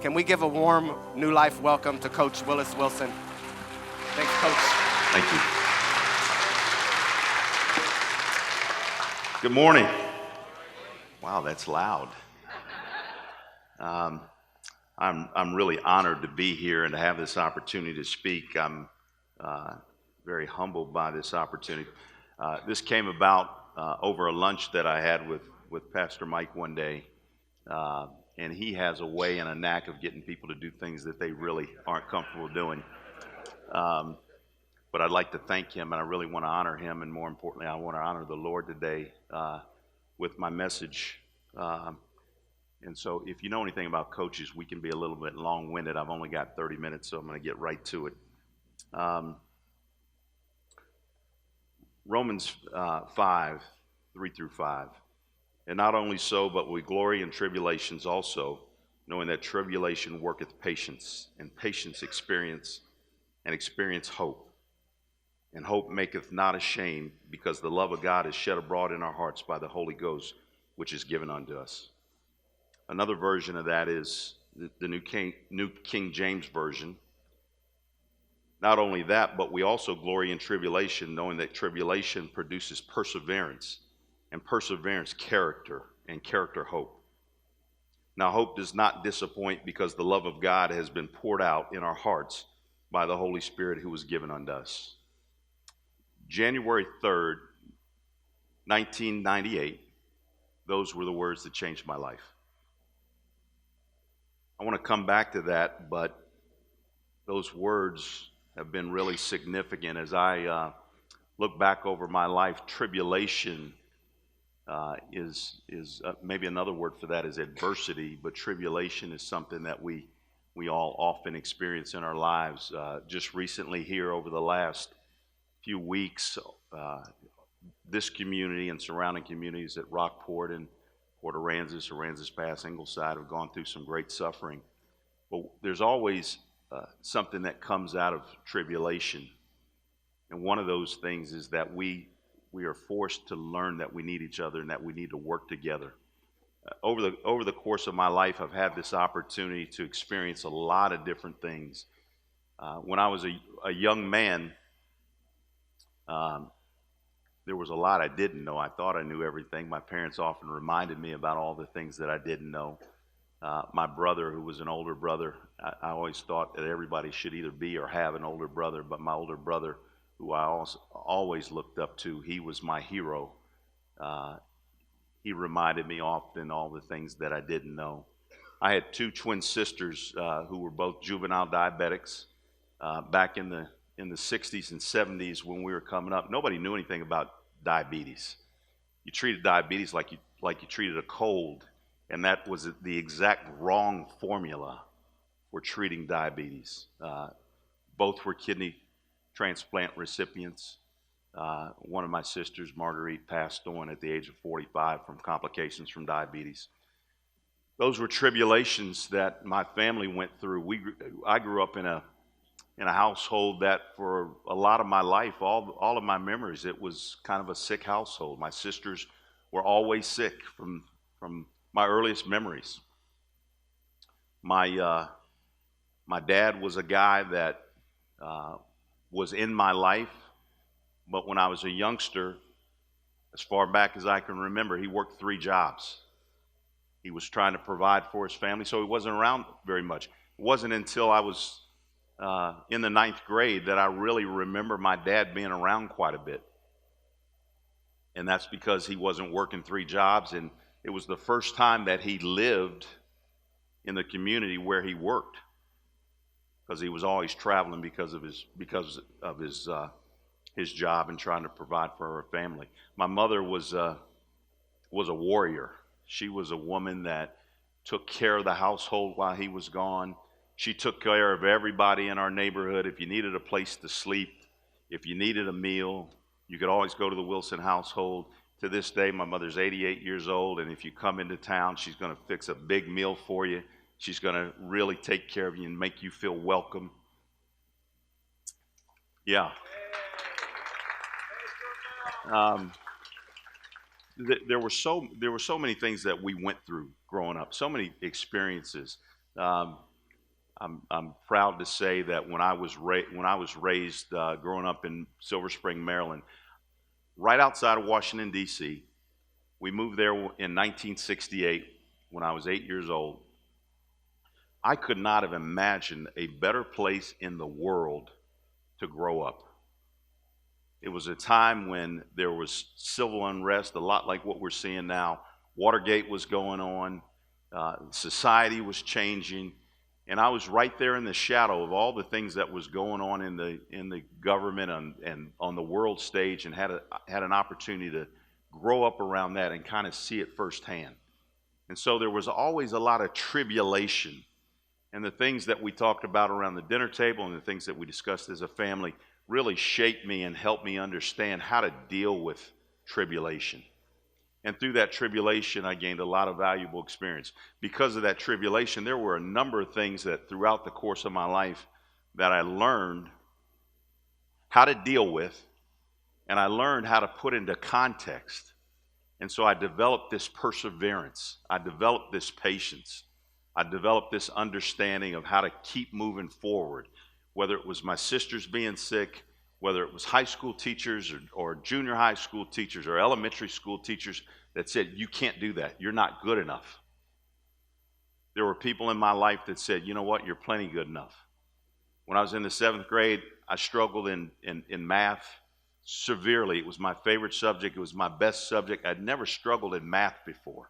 Can we give a warm New Life welcome to Coach Willis Wilson? Thanks, Coach. Thank you. Good morning. Wow, that's loud. I'm really honored to be here and to have this opportunity to speak. I'm very humbled by this opportunity. This came about over a lunch that I had with Pastor Mike one day, and he has a way and a knack of getting people to do things that they really aren't comfortable doing. But I'd like to thank him, and I really want to honor him, and more importantly, I want to honor the Lord today with my message. And so if you know anything about coaches, we can be a little bit long-winded. I've only got 30 minutes, so I'm going to get right to it. Romans 5, 3 through 5. And not only so, but we glory in tribulations also, knowing that tribulation worketh patience, and patience experience, and experience hope. And hope maketh not ashamed, because the love of God is shed abroad in our hearts by the Holy Ghost, which is given unto us. Another version of that is the New King James Version. Not only that, but we also glory in tribulation, knowing that tribulation produces perseverance, and perseverance character, and character hope. Now hope does not disappoint, because the love of God has been poured out in our hearts by the Holy Spirit who was given unto us. January 3rd, 1998, those were the words that changed my life. I want to come back to that, but those words have been really significant. As I look back over my life, tribulation is maybe another word for that is adversity, but tribulation is something that we all often experience in our lives. Just recently here over the last few weeks, this community and surrounding communities at Rockport and Port Aransas Pass, Ingleside have gone through some great suffering. But there's always something that comes out of tribulation. And one of those things is that we are forced to learn that we need each other and that we need to work together. Over the course of my life, I've had this opportunity to experience a lot of different things. When I was a young man, there was a lot I didn't know. I thought I knew everything. My parents often reminded me about all the things that I didn't know. My brother, who was an older brother, I always thought that everybody should either be or have an older brother, but my older brother, who I always looked up to, he was my hero. He reminded me often all the things that I didn't know. I had two twin sisters who were both juvenile diabetics back in the 60s and 70s when we were coming up. Nobody knew anything about diabetes. You treated diabetes like you treated a cold, and that was the exact wrong formula for treating diabetes. Both were kidney transplant recipients. One of my sisters, Marguerite, passed on at the age of 45 from complications from diabetes. Those were tribulations that my family went through. I grew up in a household that for a lot of my life, all of my memories, it was kind of a sick household. My sisters were always sick from my earliest memories. My dad was a guy that was in my life, but when I was a youngster, as far back as I can remember, he worked 3 jobs. He was trying to provide for his family, so he wasn't around very much. It wasn't until I was in the 9th grade that I really remember my dad being around quite a bit. And that's because he wasn't working 3 jobs, and it was the first time that he lived in the community where he worked, because he was always traveling because of his job and trying to provide for our family. My mother was a warrior. She was a woman that took care of the household while he was gone. She took care of everybody in our neighborhood. If you needed a place to sleep, if you needed a meal, you could always go to the Wilson household. To this day, my mother's 88 years old, and if you come into town, she's going to fix a big meal for you. She's going to really take care of you and make you feel welcome. Yeah. There were so many things that we went through growing up, so many experiences. I'm proud to say that when I was raised growing up in Silver Spring, Maryland, right outside of Washington D.C., we moved there in 1968 when I was 8 years old. I could not have imagined a better place in the world to grow up. It was a time when there was civil unrest, a lot like what we're seeing now. Watergate was going on, society was changing, and I was right there in the shadow of all the things that was going on in the government and on the world stage, and had an opportunity to grow up around that and kind of see it firsthand. And so there was always a lot of tribulation. And the things that we talked about around the dinner table and the things that we discussed as a family really shaped me and helped me understand how to deal with tribulation. And through that tribulation, I gained a lot of valuable experience. Because of that tribulation, there were a number of things that throughout the course of my life that I learned how to deal with, and I learned how to put into context. And so I developed this perseverance. I developed this patience. I developed this understanding of how to keep moving forward, whether it was my sisters being sick, whether it was high school teachers or junior high school teachers or elementary school teachers that said, you can't do that, you're not good enough. There were people in my life that said, you know what, you're plenty good enough. When I was in the 7th grade, I struggled in math severely. It was my favorite subject. It was my best subject. I'd never struggled in math before.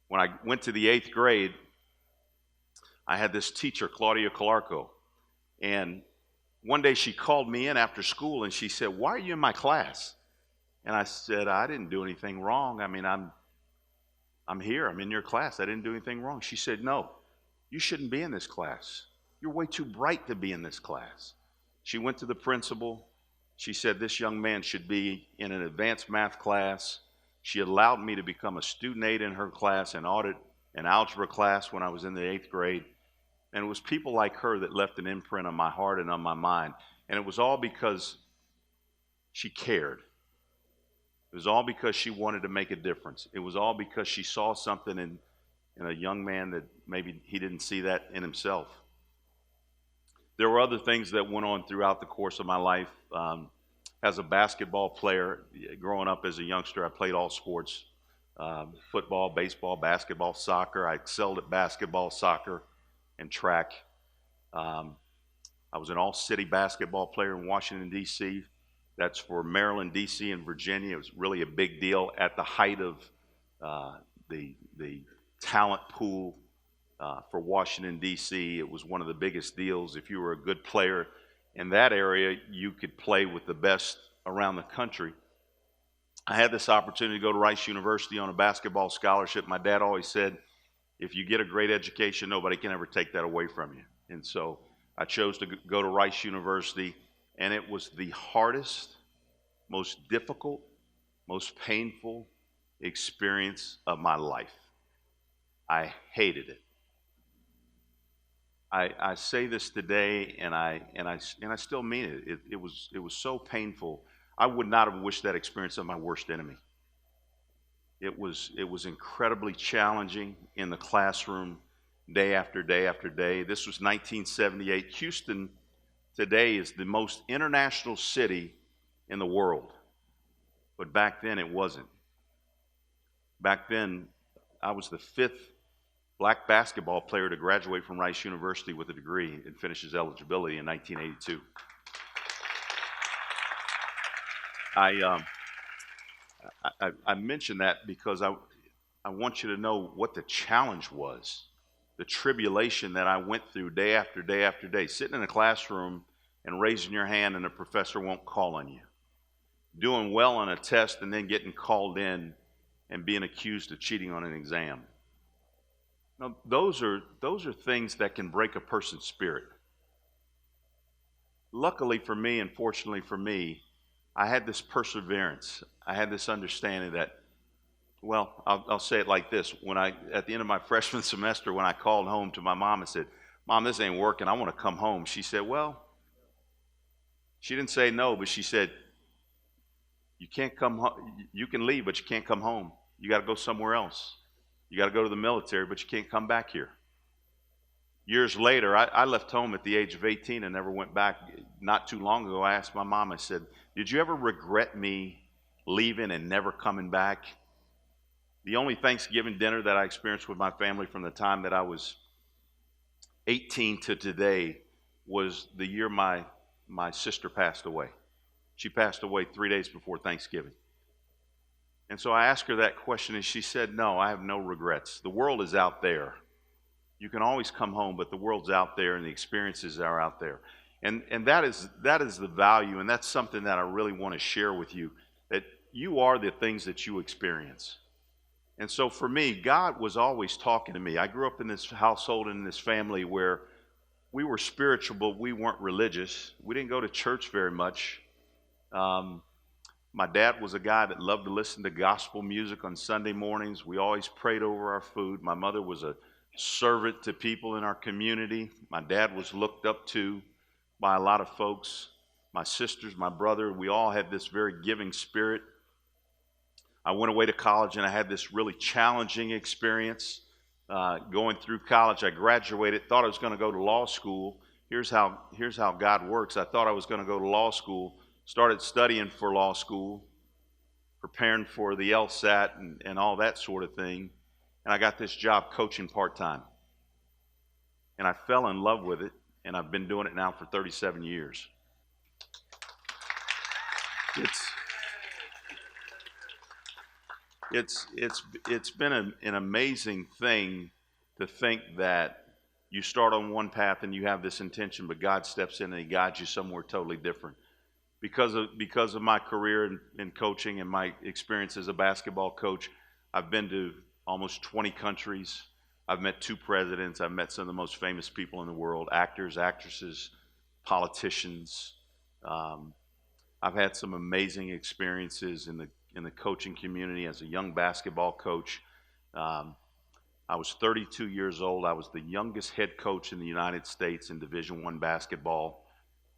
When I went to the 8th grade, I had this teacher, Claudia Calarco, and one day she called me in after school and she said, why are you in my class? And I said, I didn't do anything wrong. I mean, I'm here. I'm in your class. I didn't do anything wrong. She said, no, you shouldn't be in this class. You're way too bright to be in this class. She went to the principal. She said this young man should be in an advanced math class. She allowed me to become a student aide in her class and audit an algebra class when I was in the 8th grade. And it was people like her that left an imprint on my heart and on my mind. And it was all because she cared. It was all because she wanted to make a difference. It was all because she saw something in a young man that maybe he didn't see that in himself. There were other things that went on throughout the course of my life. As a basketball player, growing up as a youngster, I played all sports, football, baseball, basketball, soccer. I excelled at basketball, soccer, and track. I was an all-city basketball player in Washington, D.C. That's for Maryland, D.C., and Virginia. It was really a big deal at the height of the talent pool for Washington, D.C. It was one of the biggest deals. If you were a good player in that area, you could play with the best around the country. I had this opportunity to go to Rice University on a basketball scholarship. My dad always said, if you get a great education, nobody can ever take that away from you. And so I chose to go to Rice University, and it was the hardest, most difficult, most painful experience of my life. I hated it. I say this today, and I still mean it. It was so painful. I would not have wished that experience on my worst enemy. It was incredibly challenging in the classroom, day after day after day. This was 1978. Houston today is the most international city in the world, but back then it wasn't. Back then, I was the 5th black basketball player to graduate from Rice University with a degree and finish his eligibility in 1982. I mention that because I want you to know what the challenge was, the tribulation that I went through day after day after day, sitting in a classroom and raising your hand and the professor won't call on you, doing well on a test and then getting called in and being accused of cheating on an exam. Now, those are things that can break a person's spirit. Luckily for me, and fortunately for me, I had this perseverance. I had this understanding that, well, I'll say it like this. At the end of my freshman semester, when I called home to my mom and said, Mom, this ain't working, I want to come home. She said, well, she didn't say no, but she said, you can't come home. You can leave, but you can't come home. You got to go somewhere else. You got to go to the military, but you can't come back here. Years later, I left home at the age of 18 and never went back. Not too long ago, I asked my mom, I said, "Did you ever regret me leaving and never coming back?" The only Thanksgiving dinner that I experienced with my family from the time that I was 18 to today was the year my sister passed away. She passed away 3 days before Thanksgiving. And so I asked her that question, and she said, "No, I have no regrets. The world is out there. You can always come home, but the world's out there, and the experiences are out there." And that is the value, and that's something that I really want to share with you, that you are the things that you experience. And so for me, God was always talking to me. I grew up in this household and in this family where we were spiritual, but we weren't religious. We didn't go to church very much. My dad was a guy that loved to listen to gospel music on Sunday mornings. We always prayed over our food. My mother was a servant to people in our community. My dad was looked up to by a lot of folks. My sisters, my brother, we all had this very giving spirit. I went away to college and I had this really challenging experience going through college. I graduated, thought I was going to go to law school. Here's how God works. I thought I was going to go to law school, started studying for law school, preparing for the LSAT and all that sort of thing. And I got this job coaching part-time. And I fell in love with it, and I've been doing it now for 37 years. It's been an amazing thing to think that you start on one path and you have this intention, but God steps in and He guides you somewhere totally different. Because of my career in coaching and my experience as a basketball coach, I've been to almost 20 countries. I've met 2 presidents. I've met some of the most famous people in the world, actors, actresses, politicians. I've had some amazing experiences in the coaching community as a young basketball coach. I was 32 years old. I was the youngest head coach in the United States in Division I basketball.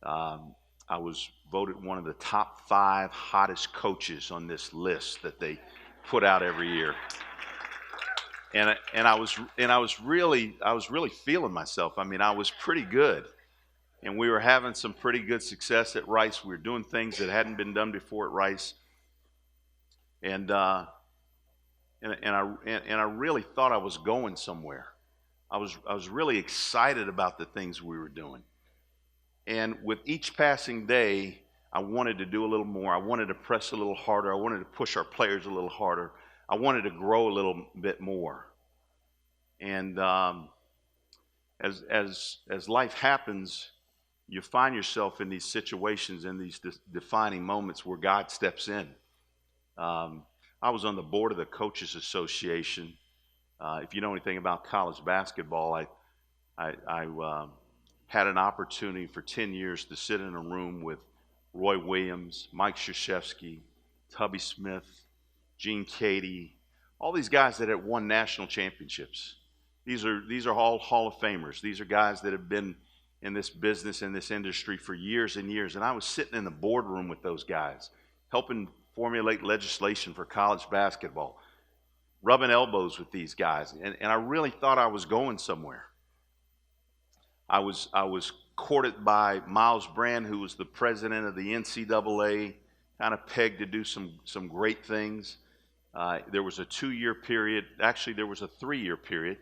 I was voted one of the top 5 hottest coaches on this list that they put out every year. And I was really feeling myself. I mean, I was pretty good, and we were having some pretty good success at Rice. We were doing things that hadn't been done before at Rice, and I really thought I was going somewhere. I was really excited about the things we were doing, and with each passing day, I wanted to do a little more. I wanted to press a little harder. I wanted to push our players a little harder. I wanted to grow a little bit more. And as life happens, you find yourself in these situations, in these defining moments where God steps in. I was on the board of the Coaches Association. If you know anything about college basketball, I had an opportunity for 10 years to sit in a room with Roy Williams, Mike Krzyzewski, Tubby Smith, Gene Cady, all these guys that had won national championships. These are all Hall of Famers. These are guys that have been in this business, in this industry for years and years. And I was sitting in the boardroom with those guys, helping formulate legislation for college basketball, rubbing elbows with these guys. And I really thought I was going somewhere. I was courted by Miles Brand, who was the president of the NCAA, kind of pegged to do some great things. There was a 2-year period, actually there was a 3-year period,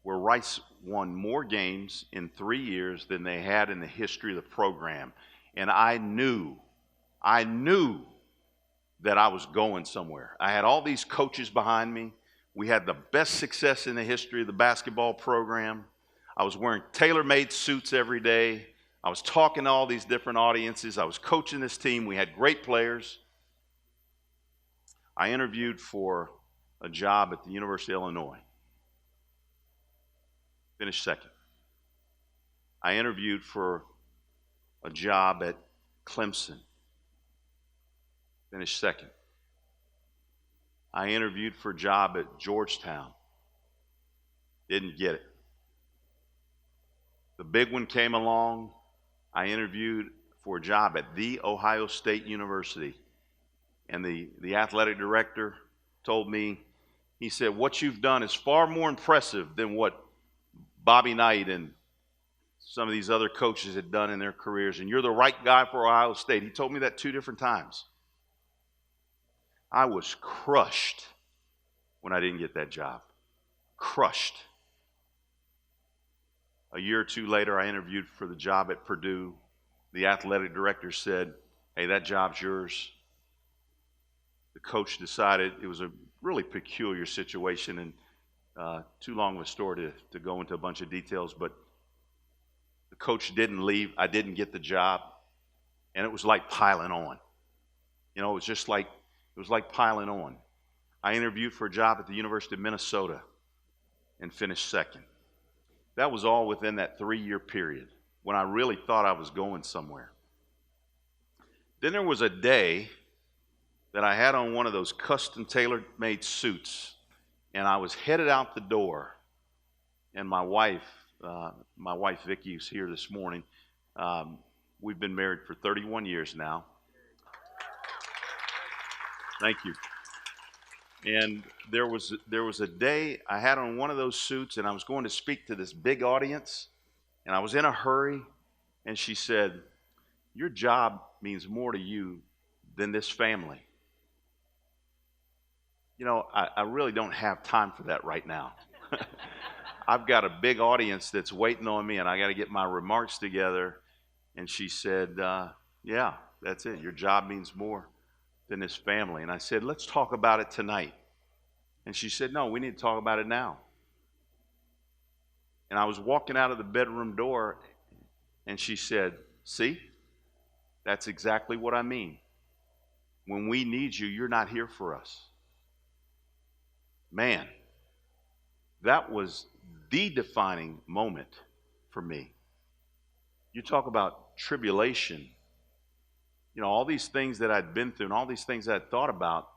where Rice won more games in 3 years than they had in the history of the program. And I knew that I was going somewhere. I had all these coaches behind me. We had the best success in the history of the basketball program. I was wearing tailor-made suits every day. I was talking to all these different audiences. I was coaching this team. We had great players. I interviewed for a job at the University of Illinois. Finished second. I interviewed for a job at Clemson. Finished second. I interviewed for a job at Georgetown. Didn't get it. The big one came along. I interviewed for a job at The Ohio State University. And the athletic director told me, he said, "What you've done is far more impressive than what Bobby Knight and some of these other coaches had done in their careers, and you're the right guy for Ohio State. He told me that 2 different times. I was crushed when I didn't get that job. Crushed. A year or 2 later, I interviewed for the job at Purdue. The athletic director said, "Hey, that job's yours." The coach decided it was a really peculiar situation, and too long of a story to go into a bunch of details, but the coach didn't leave. I didn't get the job, and it was like piling on. You know, it was like piling on. I interviewed for a job at the University of Minnesota and finished second. That was all within that 3-year period when I really thought I was going somewhere. Then there was a day that I had on one of those custom tailor-made suits, and I was headed out the door, and my wife Vicki, who's here this morning, we've been married for 31 years now. Thank you. And there was a day I had on one of those suits, and I was going to speak to this big audience, and I was in a hurry, and she said, "Your job means more to you than this family." You know, I really don't have time for that right now. I've got a big audience that's waiting on me, and I got to get my remarks together. And she said, "Yeah, that's it. Your job means more than this family." And I said, "Let's talk about it tonight." And she said, "No, we need to talk about it now." And I was walking out of the bedroom door, and she said, "See, that's exactly what I mean. When we need you, you're not here for us." Man, that was the defining moment for me. You talk about tribulation, you know, all these things that I'd been through and all these things I'd thought about,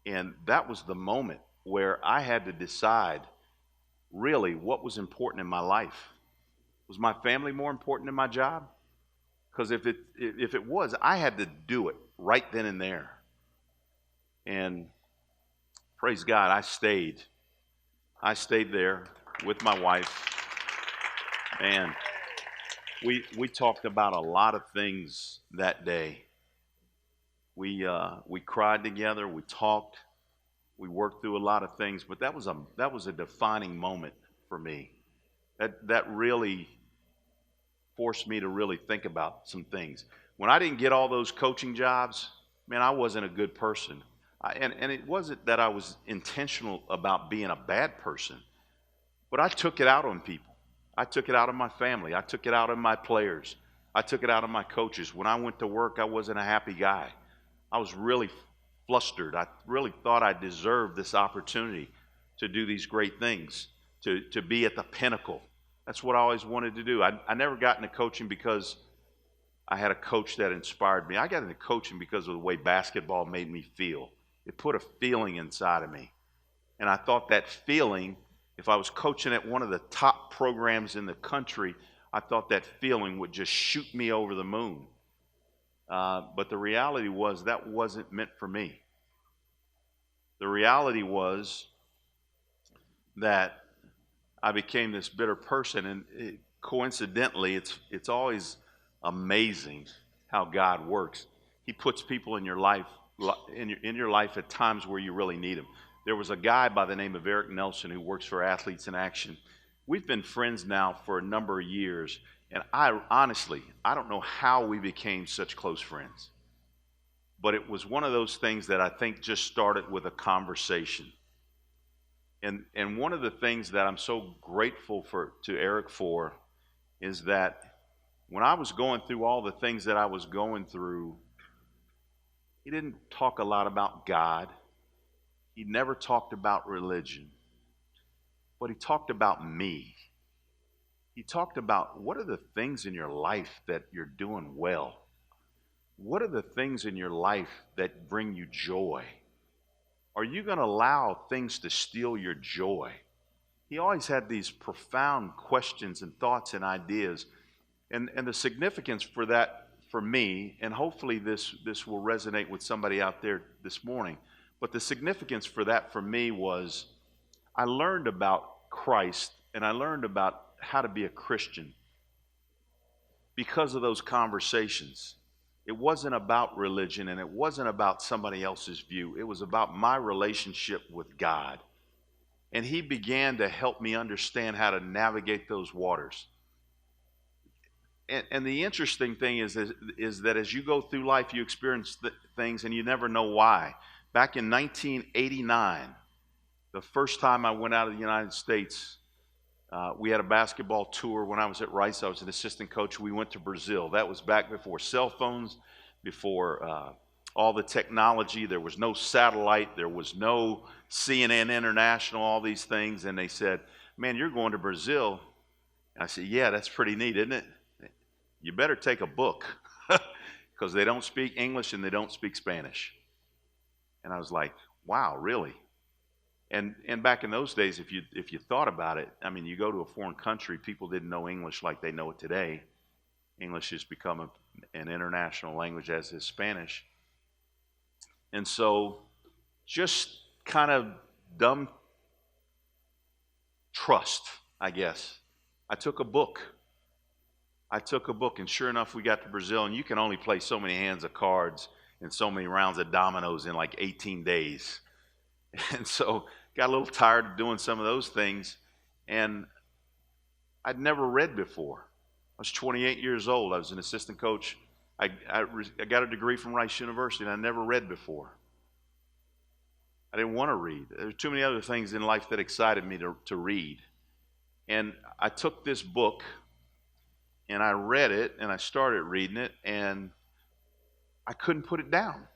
and that was the moment where I had to decide really what was important in my life. Was my family more important than my job? Because if it was, I had to do it right then and there. And praise God, I stayed there with my wife, and we talked about a lot of things that day. We cried together, we talked, we worked through a lot of things, but that was a defining moment for me. That really forced me to really think about some things. When I didn't get all those coaching jobs, man, I wasn't a good person. And it wasn't that I was intentional about being a bad person, but I took it out on people. I took it out on my family. I took it out on my players. I took it out on my coaches. When I went to work, I wasn't a happy guy. I was really flustered. I really thought I deserved this opportunity to do these great things, to be at the pinnacle. That's what I always wanted to do. I never got into coaching because I had a coach that inspired me. I got into coaching because of the way basketball made me feel. It put a feeling inside of me. And I thought that feeling, if I was coaching at one of the top programs in the country, I thought that feeling would just shoot me over the moon. But the reality was that wasn't meant for me. The reality was that I became this bitter person, and coincidentally, it's always amazing how God works. He puts people in your life at times where you really need them. There was a guy by the name of Eric Nelson who works for Athletes in Action. We've been friends now for a number of years, and I don't know how we became such close friends. But it was one of those things that I think just started with a conversation. And one of the things that I'm so grateful to Eric for is that when I was going through all the things that I was going through, he didn't talk a lot about God. He never talked about religion. But he talked about me. He talked about, what are the things in your life that you're doing well? What are the things in your life that bring you joy? Are you going to allow things to steal your joy? He always had these profound questions and thoughts and ideas. And the significance for that for me, and hopefully this will resonate with somebody out there this morning, but the significance for that for me was I learned about Christ, and I learned about how to be a Christian because of those conversations. It wasn't about religion, and it wasn't about somebody else's view. It was about my relationship with God. And he began to help me understand how to navigate those waters. And the interesting thing is that as you go through life, you experience things and you never know why. Back in 1989, the first time I went out of the United States, we had a basketball tour when I was at Rice. I was an assistant coach. We went to Brazil. That was back before cell phones, before all the technology. There was no satellite. There was no CNN International, all these things. And they said, "Man, you're going to Brazil." And I said, "Yeah, that's pretty neat, isn't it? You better take a book because they don't speak English and they don't speak Spanish." And I was like, "Wow, really?" And back in those days, if you thought about it, I mean, you go to a foreign country, people didn't know English like they know it today. English has become an international language, as is Spanish. And so, just kind of dumb trust, I guess. I took a book, and sure enough, we got to Brazil, and you can only play so many hands of cards and so many rounds of dominoes in like 18 days. And so got a little tired of doing some of those things, and I'd never read before. I was 28 years old. I was an assistant coach. I got a degree from Rice University, and I never read before. I didn't want to read. There were too many other things in life that excited me to read. And I took this book, and I read it, and I started reading it, and I couldn't put it down.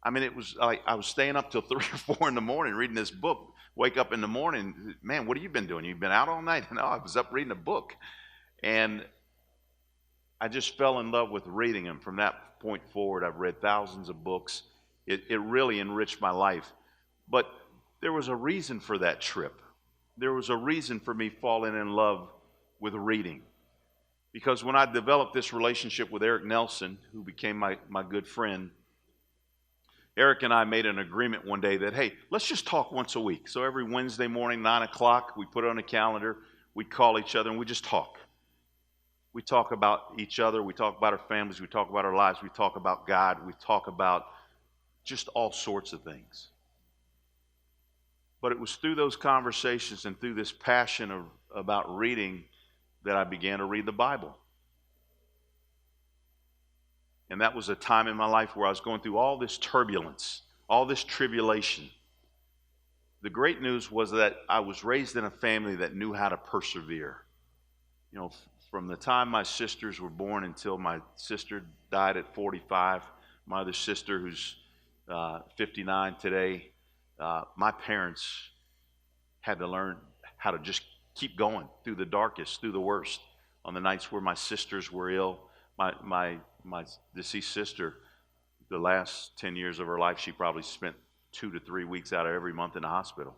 I mean, it was like I was staying up till 3 or 4 in the morning reading this book. Wake up in the morning, "Man, what have you been doing? You've been out all night?" No, I was up reading a book. And I just fell in love with reading them. From that point forward, I've read thousands of books. It really enriched my life. But there was a reason for that trip. There was a reason for me falling in love with reading. Because when I developed this relationship with Eric Nelson, who became my good friend, Eric and I made an agreement one day that, hey, let's just talk once a week. So every Wednesday morning, 9 o'clock, we put it on a calendar. We call each other and we just talk. We talk about each other. We talk about our families. We talk about our lives. We talk about God. We talk about just all sorts of things. But it was through those conversations and through this passion about reading that I began to read the Bible. And that was a time in my life where I was going through all this turbulence, all this tribulation. The great news was that I was raised in a family that knew how to persevere. You know, from the time my sisters were born until my sister died at 45, my other sister who's 59 today, my parents had to learn how to just keep going through the darkest, through the worst. On the nights where my sisters were ill, my deceased sister, the last 10 years of her life, she probably spent 2 to 3 weeks out of every month in the hospital.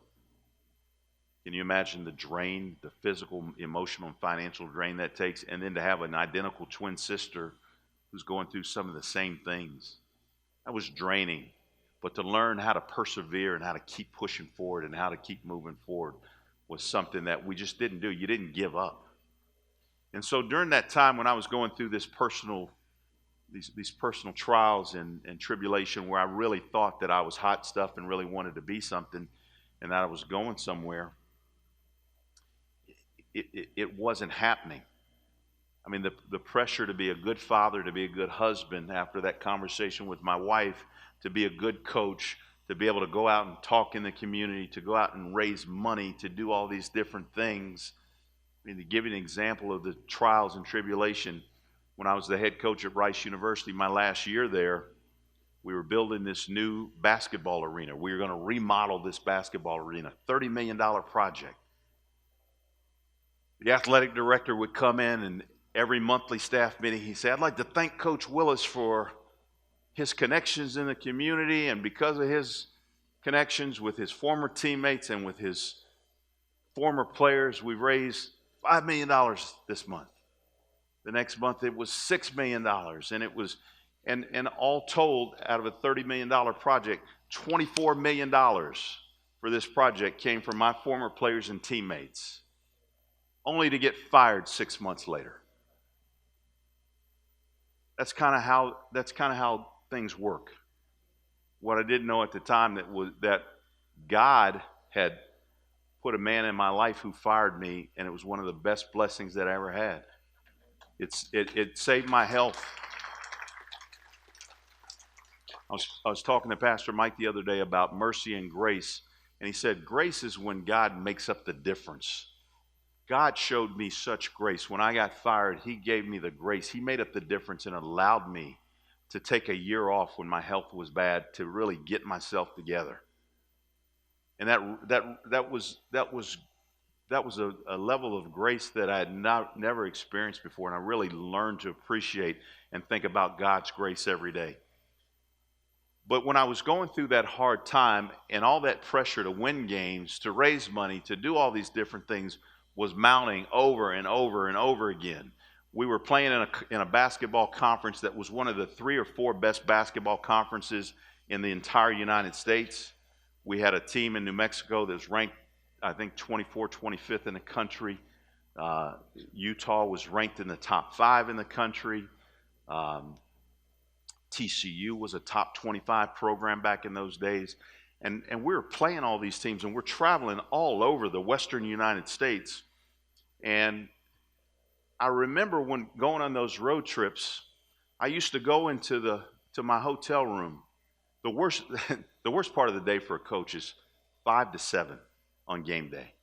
Can you imagine the drain, the physical, emotional, and financial drain that takes? And then to have an identical twin sister who's going through some of the same things. That was draining. But to learn how to persevere and how to keep pushing forward and how to keep moving forward was something that we just didn't do. You didn't give up. And so during that time when I was going through these personal trials and tribulation, where I really thought that I was hot stuff and really wanted to be something and that I was going somewhere, it wasn't happening. I mean, the pressure to be a good father, to be a good husband after that conversation with my wife, to be a good coach, to be able to go out and talk in the community, to go out and raise money, to do all these different things. I mean, to give you an example of the trials and tribulation, when I was the head coach at Rice University, my last year there, we were building this new basketball arena. We were going to remodel this basketball arena, $30 million project. The athletic director would come in, and every monthly staff meeting, he said, "I'd like to thank Coach Willis for his connections in the community, and because of his connections with his former teammates and with his former players, we've raised $5 million this month." The next month it was $6 million, and it was, and all told, out of a $30 million project, $24 million for this project came from my former players and teammates, only to get fired 6 months later. that's kind of how things work. What I didn't know at the time that God had put a man in my life who fired me, and it was one of the best blessings that I ever had. It saved my health. I was talking to Pastor Mike the other day about mercy and grace, and he said grace is when God makes up the difference. God showed me such grace. When I got fired, he gave me the grace. He made up the difference and allowed me to take a year off when my health was bad to really get myself together. And that was a level of grace that I had never experienced before, and I really learned to appreciate and think about God's grace every day. But when I was going through that hard time and all that pressure to win games, to raise money, to do all these different things was mounting over and over and over again. We were playing in a basketball conference that was one of the 3 or 4 best basketball conferences in the entire United States. We had a team in New Mexico that was ranked, I think, 25th in the country. Utah was ranked in the top 5 in the country. TCU was a top 25 program back in those days. And we were playing all these teams, and we're traveling all over the western United States. And I remember when going on those road trips, I used to go to my hotel room. The worst part of the day for a coach is 5 to 7 on game day.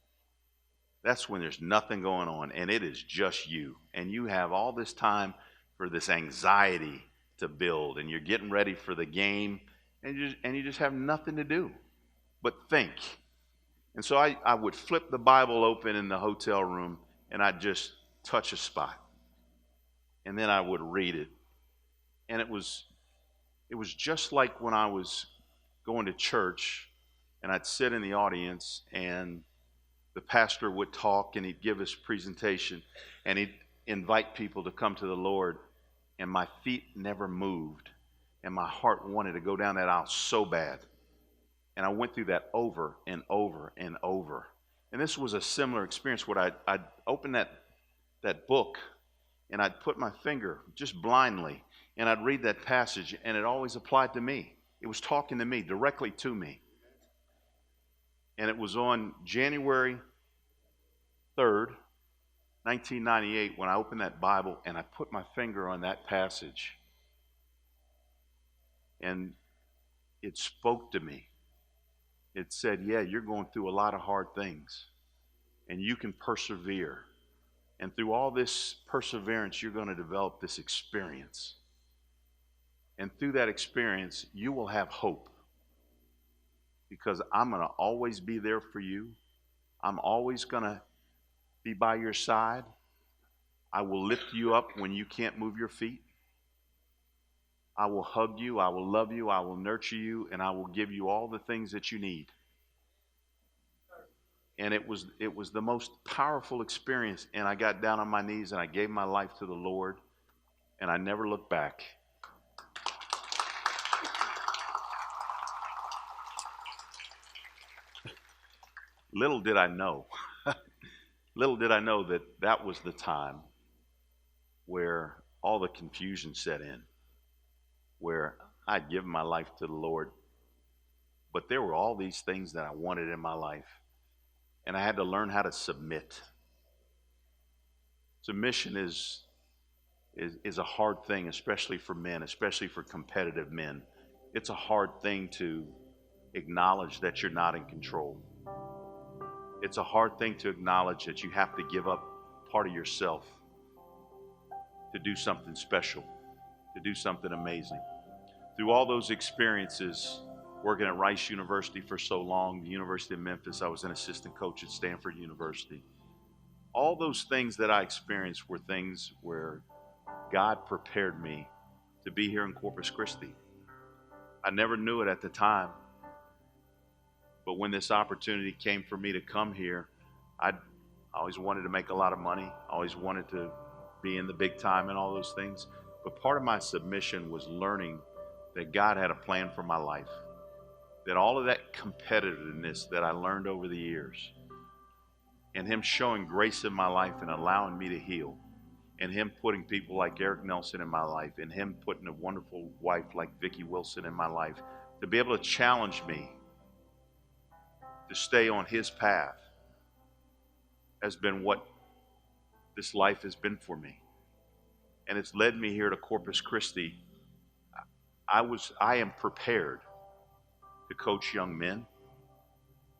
That's when there's nothing going on, and it is just you. And you have all this time for this anxiety to build, and you're getting ready for the game, and you just have nothing to do but think. And so I would flip the Bible open in the hotel room, and I'd just touch a spot. And then I would read it. And it was just like when I was going to church, and I'd sit in the audience, and the pastor would talk, and he'd give his presentation, and he'd invite people to come to the Lord, and my feet never moved, and my heart wanted to go down that aisle so bad. And I went through that over and over and over. And this was a similar experience where I'd open that book, and I'd put my finger just blindly, and I'd read that passage, and it always applied to me. It was talking to me, directly to me. And it was on January 3rd, 1998, when I opened that Bible and I put my finger on that passage. And it spoke to me. It said, yeah, you're going through a lot of hard things, and you can persevere. And through all this perseverance, you're going to develop this experience. And through that experience, you will have hope. Because I'm going to always be there for you. I'm always going to be by your side. I will lift you up when you can't move your feet. I will hug you. I will love you. I will nurture you. And I will give you all the things that you need. And it was the most powerful experience. And I got down on my knees and I gave my life to the Lord. And I never looked back. Little did I know that that was the time where all the confusion set in, where I'd given my life to the Lord, but there were all these things that I wanted in my life, and I had to learn how to submit. Submission is a hard thing, especially for men, especially for competitive men. It's a hard thing to acknowledge that you're not in control. It's a hard thing to acknowledge that you have to give up part of yourself to do something special, to do something amazing. Through all those experiences, working at Rice University for so long, the University of Memphis, I was an assistant coach at Stanford University. All those things that I experienced were things where God prepared me to be here in Corpus Christi. I never knew it at the time. But when this opportunity came for me to come here, I always wanted to make a lot of money. I always wanted to be in the big time and all those things. But part of my submission was learning that God had a plan for my life. That all of that competitiveness that I learned over the years, and Him showing grace in my life and allowing me to heal, and him putting people like Eric Nelson in my life, and him putting a wonderful wife like Vicki Wilson in my life, to be able to challenge me to stay on his path has been what this life has been for me. And it's led me here to Corpus Christi. I am prepared to coach young men.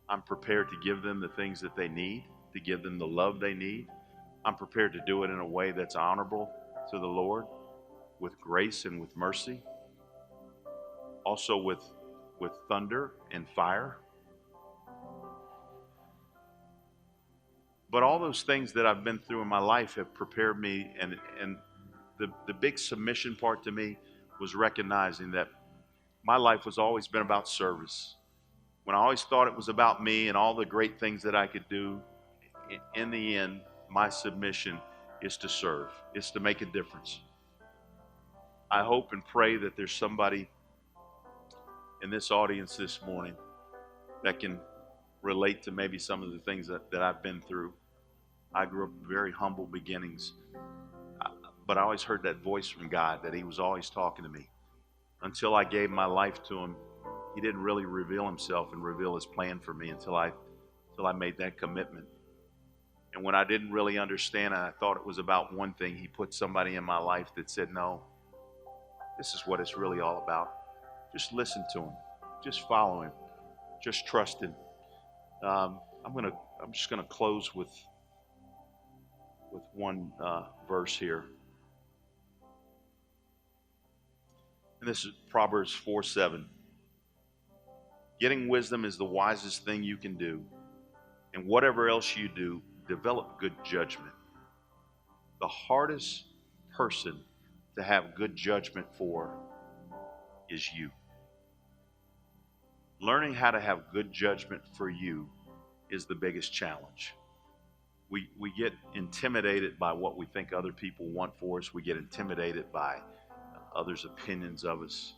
I'm prepared to give them the things that they need, to give them the love they need. I'm prepared to do it in a way that's honorable to the Lord, with grace and with mercy, also with thunder and fire. But all those things that I've been through in my life have prepared me, and the big submission part to me was recognizing that my life has always been about service. When I always thought it was about me and all the great things that I could do, in the end, my submission is to serve. It's to make a difference. I hope and pray that there's somebody in this audience this morning that can relate to maybe some of the things that I've been through. I grew up in very humble beginnings, but I always heard that voice from God, that he was always talking to me. Until I gave my life to him, he didn't really reveal himself and reveal his plan for me until I made that commitment. And when I didn't really understand and I thought it was about one thing, he put somebody in my life that said, no, this is what it's really all about. Just listen to him. Just follow him. Just trust him. I'm just gonna close with one verse here. And this is Proverbs 4:7. Getting wisdom is the wisest thing you can do. And whatever else you do, develop good judgment. The hardest person to have good judgment for is you. Learning how to have good judgment for you is the biggest challenge. We get intimidated by what we think other people want for us. We get intimidated by others' opinions of us.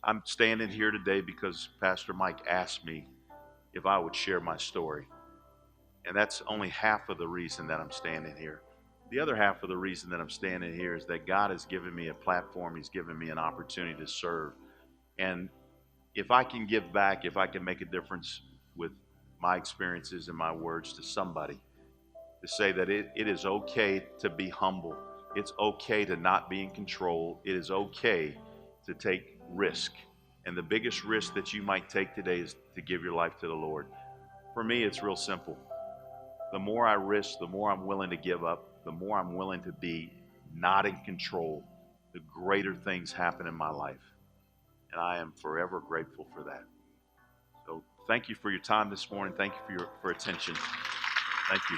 I'm standing here today because Pastor Mike asked me if I would share my story. And that's only half of the reason that I'm standing here. The other half of the reason that I'm standing here is that God has given me a platform. He's given me an opportunity to serve. And if I can give back, if I can make a difference with my experiences and my words to somebody, to say that it is okay to be humble. It's okay to not be in control. It is okay to take risk. And the biggest risk that you might take today is to give your life to the Lord. For me, it's real simple. The more I risk, the more I'm willing to give up, the more I'm willing to be not in control, the greater things happen in my life. And I am forever grateful for that. So thank you for your time this morning. Thank you for your attention. Thank you.